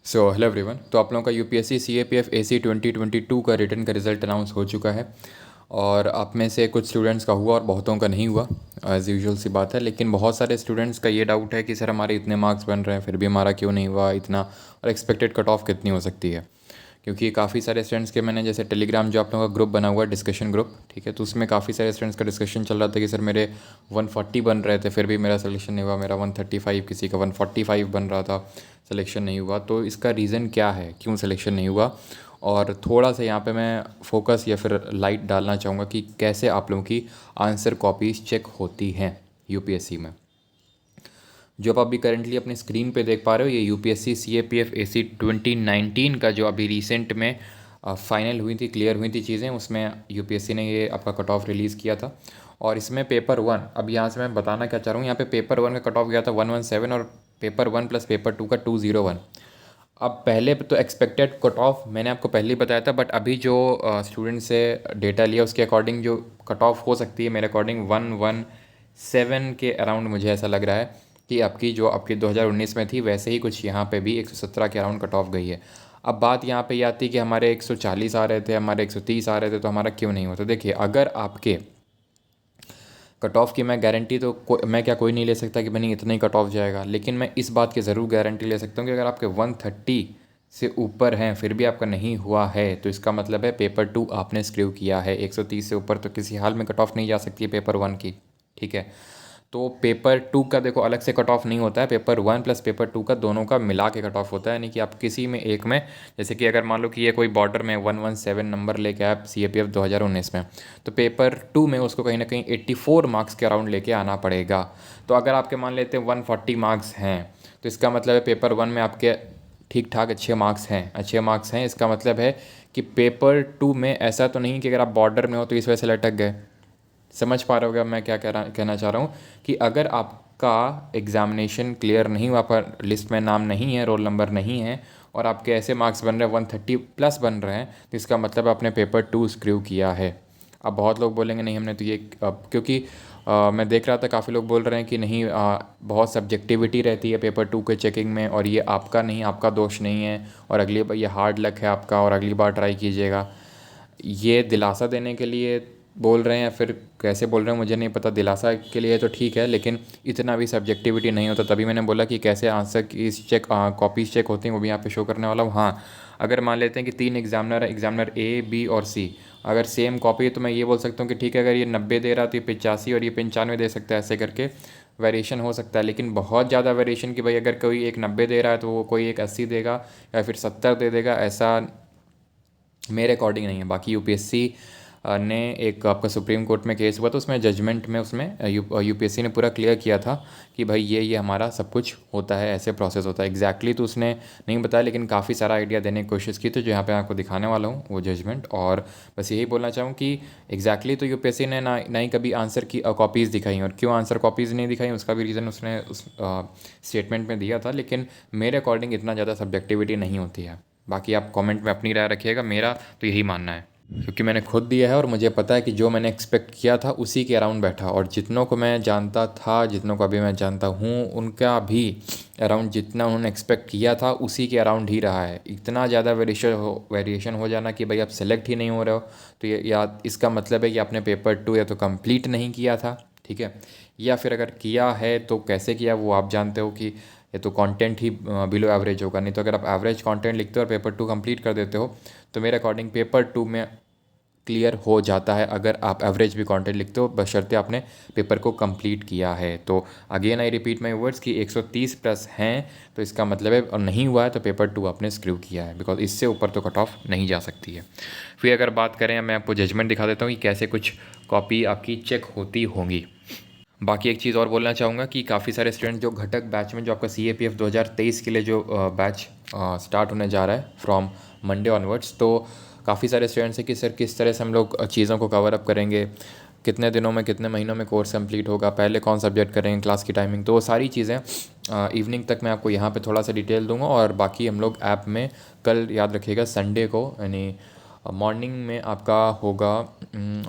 Hello everyone. तो आप लोगों का यूपीएससी सीएपीएफ एसी 2022 का रिटर्न का रिज़ल्ट अनाउंस हो चुका है। और आप में से कुछ स्टूडेंट्स का हुआ और बहुतों का नहीं हुआ, एज़ यूजुअल सी बात है। लेकिन बहुत सारे स्टूडेंट्स का ये डाउट है कि सर हमारे इतने मार्क्स बन रहे हैं फिर भी हमारा क्यों नहीं हुआ इतना, और एक्सपेक्टेड कट ऑफ कितनी हो सकती है। क्योंकि काफ़ी सारे स्टूडेंट्स के मैंने जैसे टेलीग्राम जो आप लोगों का ग्रुप बना हुआ है, डिस्कशन ग्रुप, ठीक है, तो उसमें काफ़ी सारे स्टूडेंट्स का डिस्कशन चल रहा था कि सर मेरे 140 बन रहे थे फिर भी मेरा सिलेक्शन नहीं हुआ, मेरा 135, किसी का 145 बन रहा था, सिलेक्शन नहीं हुआ। तो इसका रीज़न क्या है, क्यों सिलेक्शन नहीं हुआ? और थोड़ा सा यहाँ पे मैं फोकस या फिर लाइट डालना चाहूँगा कि कैसे आप लोगों की आंसर कॉपीज़ चेक होती हैं यूपीएससी में। जो आप अभी करेंटली अपने स्क्रीन पे देख पा रहे हो, ये यूपीएससी सीएपीएफ एसी 2019 का जो अभी रिसेंट में फाइनल हुई थी, क्लियर हुई थी चीज़ें, उसमें यूपीएससी ने ये आपका कट ऑफ रिलीज़ किया था। और इसमें पेपर वन, अब यहाँ से मैं बताना क्या चाह रहा हूँ, यहाँ पे पेपर वन का कट ऑफ गया था 117 और paper one plus paper two का 201। अब पहले तो एक्सपेक्टेड कट ऑफ मैंने आपको पहले ही बताया था, बट अभी जो स्टूडेंट से डेटा लिया उसके अकॉर्डिंग जो कट ऑफ हो सकती है मेरे अकॉर्डिंग 117 के अराउंड मुझे ऐसा लग रहा है कि आपकी 2019 में थी वैसे ही कुछ यहाँ पे भी 117 के अराउंड कट ऑफ गई है। अब बात यहाँ पे ये आती है कि हमारे 140 आ रहे थे, हमारे 130 आ रहे थे, तो हमारा क्यों नहीं होता। देखिए, अगर आपके कट ऑफ की मैं गारंटी तो मैं क्या कोई नहीं ले सकता कि भाई इतना ही कट ऑफ जाएगा, लेकिन मैं इस बात की ज़रूर गारंटी ले सकता हूँ कि अगर आपके 130 से ऊपर हैं फिर भी आपका नहीं हुआ है तो इसका मतलब है पेपर टू आपने स्क्रू किया है। 130 से ऊपर तो किसी हाल में कट ऑफ नहीं जा सकती है पेपर वन की, ठीक है। तो पेपर टू का देखो अलग से कट ऑफ नहीं होता है, paper one plus paper two का दोनों का मिला के कट ऑफ होता है। यानी कि आप किसी में एक में, जैसे कि अगर मान लो कि ये कोई बॉर्डर में 117 नंबर लेके आप सी ए पी एफ 2019 में, तो पेपर टू में उसको कहीं ना कहीं 84 मार्क्स के अराउंड लेके आना पड़ेगा। तो अगर आपके मान लेते हैं 140 मार्क्स हैं तो इसका मतलब है पेपर वन में आपके ठीक ठाक अच्छे मार्क्स हैं, अच्छे मार्क्स हैं। इसका मतलब है कि पेपर टू में ऐसा तो नहीं कि अगर आप बॉर्डर में हो तो इस वजह से लटक गए। समझ पा रहे होगे मैं क्या कहना चाह रहा हूँ कि अगर आपका एग्ज़ामिनेशन क्लियर नहीं हुआ, पर लिस्ट में नाम नहीं है, रोल नंबर नहीं है, और आपके ऐसे मार्क्स बन रहे हैं 130 प्लस बन रहे हैं, तो इसका मतलब आपने पेपर टू स्क्रू किया है। अब बहुत लोग बोलेंगे नहीं हमने तो ये क्योंकि मैं देख रहा था काफ़ी लोग बोल रहे हैं कि नहीं, बहुत सब्जेक्टिविटी रहती है पेपर टू के चेकिंग में, और ये आपका नहीं, आपका दोष नहीं है, और अगली बार ये हार्ड लक है आपका और अगली बार ट्राई कीजिएगा। ये दिलासा देने के लिए बोल रहे हैं या फिर कैसे बोल रहे हैं मुझे नहीं पता। दिलासा के लिए तो ठीक है, लेकिन इतना भी सब्जेक्टिविटी नहीं होता। तभी मैंने बोला कि कैसे आंसर की चेक कॉपीज चेक होती हैं वो भी यहाँ पे शो करने वाला हूँ। हाँ, अगर मान लेते हैं कि 3 एग्जामिनर है, एग्जामिनर ए बी और सी, अगर सेम कॉपी है तो मैं ये बोल सकता हूँ कि ठीक है, अगर ये 90 दे रहा तो ये 85 और ये 95 दे सकता है, ऐसे करके वेरिएशन हो सकता है। लेकिन बहुत ज़्यादा वेरिएशन कि भाई अगर कोई एक 90 दे रहा है तो वो कोई एक 80 देगा या फिर 70 दे देगा, ऐसा मेरे अकॉर्डिंग नहीं है। बाकी यूपीएससी ने एक आपका सुप्रीम कोर्ट में केस हुआ तो उसमें जजमेंट में उसमें यूपीएससी ने पूरा क्लियर किया था कि भाई ये हमारा सब कुछ होता है, ऐसे प्रोसेस होता है। एग्जैक्टली तो उसने नहीं बताया, लेकिन काफ़ी सारा आइडिया देने की कोशिश की, तो जो यहाँ पे आपको दिखाने वाला हूँ वो जजमेंट। और बस यही बोलना चाहूँ कि एग्जैक्टली तो यूपीएससी ने ना ही कभी आंसर की कॉपीज़ दिखाई, और क्यों आंसर कॉपीज़ नहीं दिखाई उसका भी रीज़न उसने उस स्टेटमेंट में दिया था। लेकिन मेरे अकॉर्डिंग इतना ज़्यादा सब्जेक्टिविटी नहीं होती है। बाकी आप कमेंट में अपनी राय रखिएगा, मेरा तो यही मानना है क्योंकि मैंने खुद दिया है और मुझे पता है कि जो मैंने एक्सपेक्ट किया था उसी के अराउंड बैठा, और जितनों को मैं जानता था, जितनों को अभी मैं जानता हूँ, उनका भी अराउंड जितना उन्होंने एक्सपेक्ट किया था उसी के अराउंड ही रहा है। इतना ज़्यादा वेरिएशन हो जाना कि भाई आप सेलेक्ट ही नहीं हो रहे हो, तो ये या इसका मतलब है कि आपने पेपर टू या तो कंप्लीट नहीं किया था, ठीक है, या फिर अगर किया है तो कैसे किया वो आप जानते हो कि ये तो कंटेंट ही बिलो एवरेज होगा। नहीं तो अगर आप एवरेज कंटेंट लिखते हो और पेपर टू कंप्लीट कर देते हो तो मेरे अकॉर्डिंग पेपर टू में क्लियर हो जाता है अगर आप एवरेज भी कंटेंट लिखते हो, बशर्ते आपने पेपर को कंप्लीट किया है। तो again I repeat my words कि 130 प्लस हैं तो इसका मतलब है, और नहीं हुआ है तो पेपर टू आपने स्क्रू किया है, बिकॉज इससे ऊपर तो कट ऑफ नहीं जा सकती है। फिर अगर बात करें, मैं आपको जजमेंट दिखा देता हूँ कि कैसे कुछ कॉपी आपकी चेक होती होंगी। बाकी एक चीज़ और बोलना चाहूँगा कि काफ़ी सारे स्टूडेंट जो घटक बैच में, जो आपका सी ए पी एफ 2023 के लिए जो बैच स्टार्ट होने जा रहा है फ्रॉम मंडे ऑनवर्ड्स, तो काफ़ी सारे स्टूडेंट्स हैं कि सर किस तरह से हम लोग चीज़ों को कवर अप करेंगे, कितने दिनों में कितने महीनों में कोर्स कंप्लीट होगा, पहले कौन सब्जेक्ट करेंगे, क्लास की टाइमिंग, तो वो सारी चीज़ें इवनिंग तक मैं आपको यहाँ पे थोड़ा सा डिटेल दूंगा। और बाकी हम लोग ऐप में कल, याद रखिएगा संडे को, यानी मॉर्निंग में आपका होगा,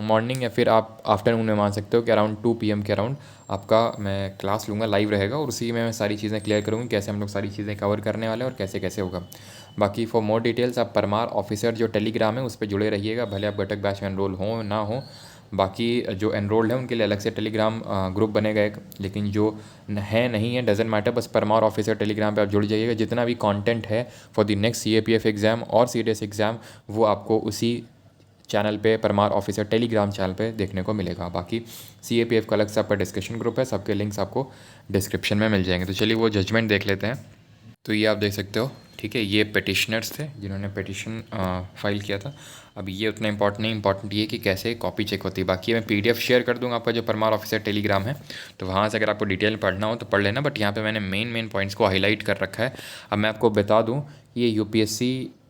मॉर्निंग या फिर आप आफ्टरनून में मान सकते हो कि अराउंड 2 PM के अराउंड आपका मैं क्लास लूँगा, लाइव रहेगा और उसी में मैं सारी चीज़ें क्लियर करूँगी, कैसे हम लोग सारी चीज़ें कवर करने वाले हैं और कैसे कैसे होगा। बाकी फॉर मोर डिटेल्स आप परमार ऑफिसर जो टेलीग्राम है उस पर जुड़े रहिएगा, भले आप घटक बैच में एनरोल हो ना हो। बाकी जो एनरोल्ड है उनके लिए अलग से टेलीग्राम ग्रुप बनेगा एक, लेकिन जो है नहीं है डजेंट मैटर, बस परमार ऑफिसर टेलीग्राम पे आप जुड़ जाइएगा। जितना भी कंटेंट है for the next CAPF exam और CDS एग्ज़ाम वो आपको उसी चैनल पे, परमार ऑफिसर टेलीग्राम चैनल पे देखने को मिलेगा। बाकी CAPF का अलग से आपका डिस्कशन ग्रुप है, सबके लिंक्स आपको डिस्क्रिप्शन में मिल जाएंगे। तो चलिए वो जजमेंट देख लेते हैं। तो ये आप देख सकते हो, ठीक है, ये पेटिशनर्स थे जिन्होंने पेटिशन फाइल किया था। अब ये उतना इंपॉर्टेंट नहीं, इंपॉर्टेंट ये कि कैसे कॉपी चेक होती है। बाकी मैं PDF शेयर कर दूंगा आपका जो परमार ऑफिसर टेलीग्राम है, तो वहाँ से अगर आपको डिटेल पढ़ना हो तो पढ़ लेना, बट यहाँ पे मैंने मेन पॉइंट्स को हाईलाइट कर रखा है। अब मैं आपको बता दूँ, ये UPSC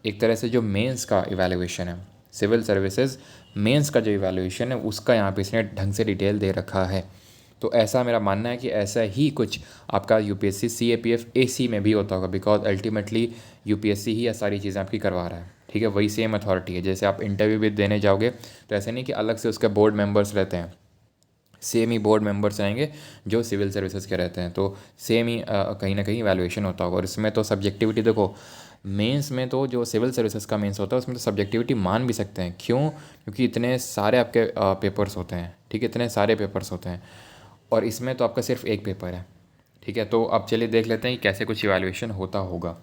एक तरह से जो मेंस का इवैल्यूएशन है, सिविल सर्विसेज मेंस का जो इवैल्यूएशन है उसका यहाँ पे इसने ढंग से डिटेल दे रखा है। तो ऐसा मेरा मानना है कि ऐसा ही कुछ आपका UPSC CAPF AC में भी होता होगा, बिकॉज अल्टीमेटली UPSC ही ये सारी चीज़ें आपकी करवा रहा है, ठीक है। वही सेम अथॉरिटी है, जैसे आप इंटरव्यू भी देने जाओगे तो ऐसे नहीं कि अलग से उसके बोर्ड मेंबर्स रहते हैं, सेम ही बोर्ड मेंबर्स रहेंगे जो सिविल सर्विसेज के रहते हैं, तो सेम ही कहीं ना कहीं वैल्यूएशन होता होगा। और इसमें तो सब्जेक्टिविटी देखो, मेंस में तो जो सिविल सर्विसेज का मेंस होता है उसमें तो सब्जेक्टिविटी मान भी सकते हैं, क्यों? क्योंकि इतने सारे आपके पेपर्स होते हैं, ठीक है, इतने सारे पेपर्स होते हैं, और इसमें तो आपका सिर्फ एक पेपर है, ठीक है। तो अब चलिए देख लेते हैं कि कैसे कुछ इवैल्यूएशन होता होगा।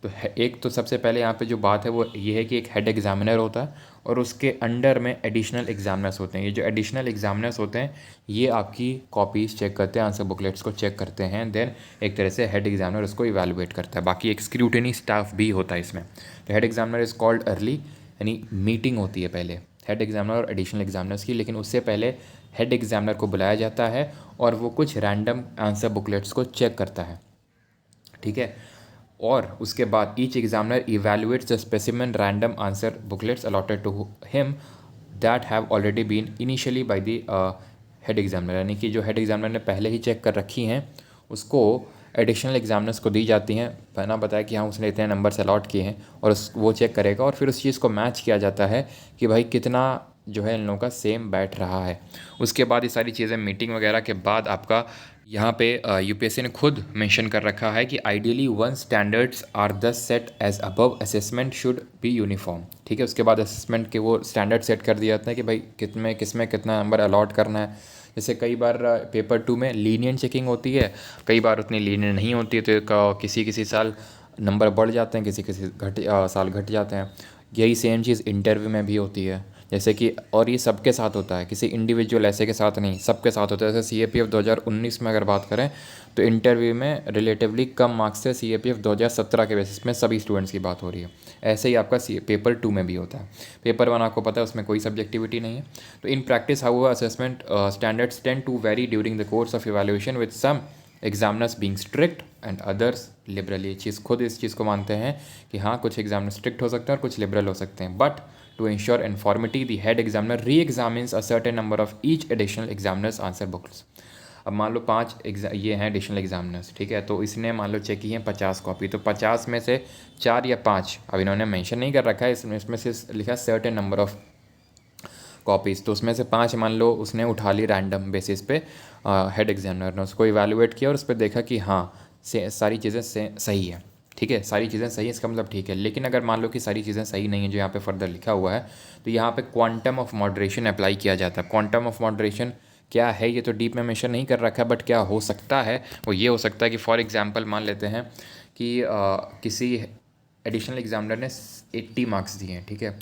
तो एक तो सबसे पहले यहाँ पे जो बात है वो ये है कि एक हेड एग्जामिनर होता है और उसके अंडर में एडिशनल एग्जामिनर्स होते हैं। ये जो एडिशनल एग्जामिनर्स होते हैं ये आपकी कॉपीज़ चेक करते हैं, आंसर बुकलेट्स को चेक करते हैं, देन एक तरह से हेड एग्जामिनर उसको इवैल्यूएट करता है। बाकी एक स्क्रूटिनी स्टाफ भी होता है इसमें। तो head examiner is called early, यानी मीटिंग होती है पहले हेड एग्जामिनर और एडिशनल एग्जामिनर्स की, लेकिन उससे पहले हेड एग्जामिनर को बुलाया जाता है और वो कुछ रैंडम आंसर बुकलेट्स को चेक करता है, ठीक है। और उसके बाद each examiner evaluates the specimen random answer booklets allotted to him that have already been initially by the head examiner, यानी कि जो हेड एग्जामिनर ने पहले ही चेक कर रखी हैं उसको एडिशनल एग्जामिनर्स को दी जाती हैं। पहला बताया कि हाँ उसने इतने नंबर्स अलॉट किए हैं और वो चेक करेगा और फिर उस चीज़ को मैच किया जाता है कि भाई कितना जो है इन लोगों का सेम बैठ रहा है। उसके बाद ये सारी चीज़ें मीटिंग वगैरह के बाद आपका यहाँ पे UPSC ने खुद मेंशन कर रखा है कि ideally one standards are the set as above, assessment should be uniform, ठीक है। उसके बाद असेसमेंट के वो स्टैंडर्ड सेट कर दिया जाता है कि भाई किसमें कितना नंबर अलॉट करना है। जैसे कई बार पेपर 2 में लीनियंट चेकिंग होती है, कई बार उतनी लीनियंट नहीं होती है, तो किसी साल नंबर बढ़ जाते हैं, किसी साल घट जाते हैं। यही सेम चीज़ इंटरव्यू में भी होती है, जैसे कि, और ये सबके साथ होता है, किसी इंडिविजुअल ऐसे के साथ नहीं, सबके साथ होता है। जैसे CAPF 2019 में अगर बात करें तो इंटरव्यू में रिलेटिवली कम मार्क्स थे, CAPF 2017 के बेसिस में सभी स्टूडेंट्स की बात हो रही है। ऐसे ही आपका पेपर 2 में भी होता है। पेपर 1 आपको पता है उसमें कोई सब्जेक्टिविटी नहीं है। तो in practice how assessment standards tend to vary during the course of evaluation with some examiners being strict and others liberal. ये चीज़ खुद इस चीज़ को मानते हैं कि हाँ कुछ एग्जामिनर स्ट्रिक्ट हो सकते हैं और कुछ लिबरल हो सकते हैं, but to ensure uniformity the head examiner re-examines a certain number of each additional examiner's answer books। अब मान लो 5 ये हैं एडिशनल एग्जामिनर्स, ठीक है, तो इसने मान लो चेक की हैं 50 कॉपी, तो 50 में से 4 या 5, अब इन्होंने मेंशन नहीं कर रखा है इसमें से लिखा है सर्टेन नंबर ऑफ कॉपीज़, तो उसमें से 5 मान लो उसने उठा ली रैंडम बेसिस पे, हेड एग्जामिनर ने उसको इवैल्यूएट किया और उस पर देखा कि हाँ सारी चीज़ें सही है, ठीक है, सारी चीज़ें सही है, इसका मतलब ठीक है। लेकिन अगर मान लो कि सारी चीज़ें सही नहीं है जो यहाँ पे फर्दर लिखा हुआ है, तो यहाँ पे क्वांटम ऑफ मॉडरेशन अप्लाई किया जाता है। क्वांटम ऑफ मॉडरेशन क्या है ये तो डीप में मेंशन नहीं कर रखा है, बट क्या हो सकता है वो ये हो सकता है कि फॉर एग्जांपल मान लेते हैं कि किसी एडिशनल एग्जामिनर ने 80 मार्क्स दिए हैं, ठीक है,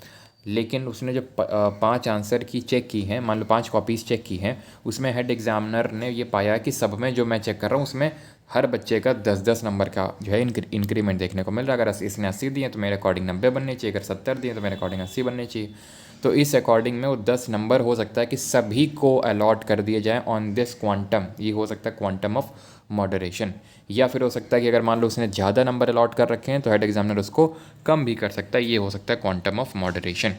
लेकिन उसने जो 5 आंसर की चेक की हैं, मान लो 5 कॉपीज़ चेक की हैं, उसमें हेड एग्जामिनर ने ये पाया कि सब में जो मैं चेक कर रहा हूँ उसमें हर बच्चे का 10-10 नंबर का जो है इंक्रीमेंट देखने को मिल रहा है। अगर इसने 80 दिए तो मेरे अकॉर्डिंग 90 बनने चाहिए, अगर 70 दिए तो मेरे अकॉर्डिंग 80 बनने चाहिए। तो इस अकॉर्डिंग में वो 10 नंबर हो सकता है कि सभी को अलॉट कर दिए जाए ऑन दिस क्वांटम, ये हो सकता है क्वांटम ऑफ मॉडरेशन। या फिर हो सकता है कि अगर मान लो उसने ज़्यादा नंबर अलॉट कर रखे हैं तो हेड एग्जामिनर उसको कम भी कर सकता है, ये हो सकता है क्वांटम ऑफ मॉडरेशन।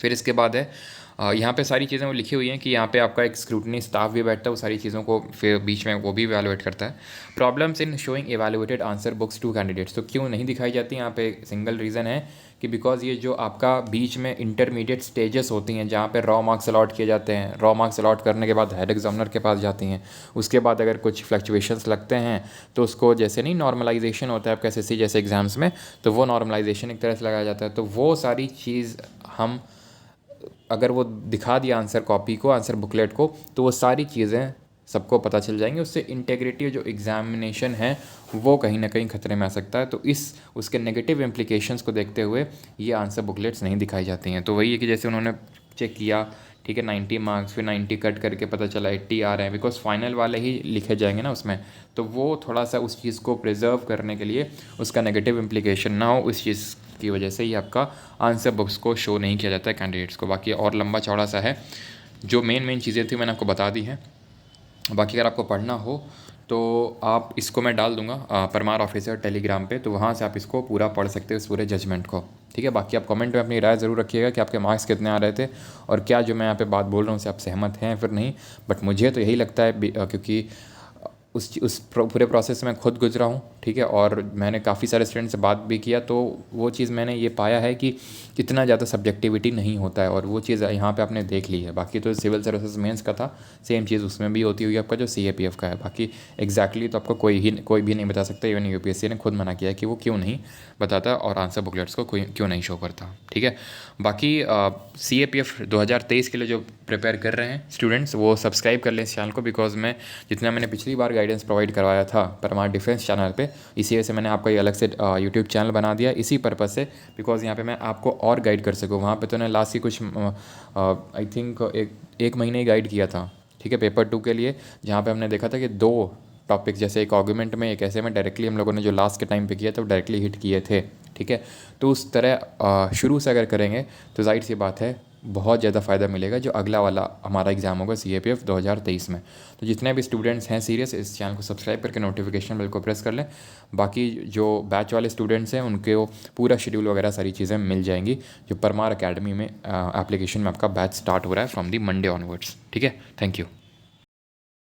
फिर इसके बाद है यहाँ पे सारी चीज़ें वो लिखी हुई हैं कि यहाँ पे आपका एक स्क्रूटनी स्टाफ भी बैठता है, वो सारी चीज़ों को फिर बीच में वो भी इवैल्यूएट करता है। Problems in showing evaluated answer books to candidates, तो क्यों नहीं दिखाई जाती यहाँ पे सिंगल रीज़न है कि बिकॉज ये जो आपका बीच में इंटरमीडिएट स्टेजेस होती हैं जहाँ पे रॉ मार्क्स अलॉट किए जाते हैं, रॉ मार्क्स अलॉट करने के बाद हेड एग्जामिनर के पास जाती हैं, उसके बाद अगर कुछ फ्लक्चुएशंस लगते हैं तो उसको जैसे नहीं नॉर्मलाइजेशन होता है आपका एसएससी जैसे एग्ज़ाम्स में, तो वो नॉर्मलाइजेशन एक तरह से लगाया जाता है। तो वो सारी चीज़ हम अगर वो दिखा दिया आंसर कॉपी को, आंसर बुकलेट को, तो वो सारी चीज़ें सबको पता चल जाएंगी। उससे इंटेग्रिटी जो एग्जामिनेशन है वो कहीं ना कहीं खतरे में आ सकता है। तो उसके नेगेटिव इम्प्लीकेशंस को देखते हुए ये आंसर बुकलेट्स नहीं दिखाई जाती हैं। तो वही है कि जैसे उन्होंने चेक किया, ठीक है, 90 मार्क्स, फिर 90 कट करके पता चला 80 आ रहे हैं, बिकॉज फाइनल वाले ही लिखे जाएंगे ना उसमें, तो वो थोड़ा सा उस चीज़ को प्रिजर्व करने के लिए, उसका नेगेटिव इम्प्लीकेशन ना हो, उस चीज़ की वजह से ही आपका आंसर बुक्स को शो नहीं किया जाता है कैंडिडेट्स को। बाकी और लंबा चौड़ा सा है, जो मेन चीज़ें थी मैंने आपको बता दी हैं। बाकी अगर आपको पढ़ना हो तो आप इसको मैं डाल दूंगा परमार ऑफिसर टेलीग्राम पे, तो वहाँ से आप इसको पूरा पढ़ सकते हो इस पूरे जजमेंट को, ठीक है। बाकी आप कमेंट में अपनी राय ज़रूर रखिएगा कि आपके मार्क्स कितने आ रहे थे और क्या जो मैं यहाँ पे बात बोल रहा हूँ उससे आप सहमत हैं फिर नहीं। बट मुझे तो यही लगता है क्योंकि उस पूरे प्रोसेस से मैं खुद गुजरा हूँ, ठीक है, और मैंने काफ़ी सारे स्टूडेंट से बात भी किया, तो वो चीज़ मैंने ये पाया है कि इतना ज़्यादा सब्जेक्टिविटी नहीं होता है, और वो चीज़ यहाँ पे आपने देख ली है। बाकी तो सिविल सर्विसेज मेंस का था, सेम चीज़ उसमें भी होती हुई आपका जो CAPF का है। बाकी एग्जैक्टली तो आपको कोई भी नहीं बता सकता, इवन UPSC ने खुद मना किया है कि वो क्यों नहीं बताता और आंसर बुकलेट्स को क्यों नहीं शो करता, ठीक है। बाकी CAPF 2023 के लिए जो प्रिपेयर कर रहे हैं स्टूडेंट्स, वो सब्सक्राइब कर लें इस चैनल को, बिकॉज मैं जितना मैंने पिछली बार गाइडेंस प्रोवाइड करवाया था परमार डिफेंस चैनल पे, इसी वजह से मैंने आपका ये अलग से यूट्यूब चैनल बना दिया इसी पर्पज़ से, बिकॉज यहाँ पे मैं आपको और गाइड कर सकूँ। वहाँ पे तो ने लास्ट की कुछ आई थिंक एक महीने ही गाइड किया था, ठीक है, पेपर 2 के लिए, जहाँ पे हमने देखा था कि 2 टॉपिक, जैसे एक आर्गूमेंट में एक ऐसे में डायरेक्टली हम लोगों ने जो लास्ट के टाइम पे किया था वो डायरेक्टली हिट किए थे, ठीक है। तो उस तरह शुरू से अगर करेंगे तो जाहिर सी बात है बहुत ज़्यादा फ़ायदा मिलेगा जो अगला वाला हमारा एग्ज़ाम होगा CAPF 2023 में। तो जितने भी स्टूडेंट्स हैं सीरियस, इस चैनल को सब्सक्राइब करके नोटिफिकेशन बिल को प्रेस कर लें। बाकी जो बैच वाले स्टूडेंट्स हैं उनके वो पूरा शेड्यूल वगैरह सारी चीज़ें मिल जाएंगी, जो परमार अकेडमी में एप्लीकेशन में आपका बैच स्टार्ट हो रहा है फ्रॉम दी मंडे ऑनवर्ड्स, ठीक है। Thank you.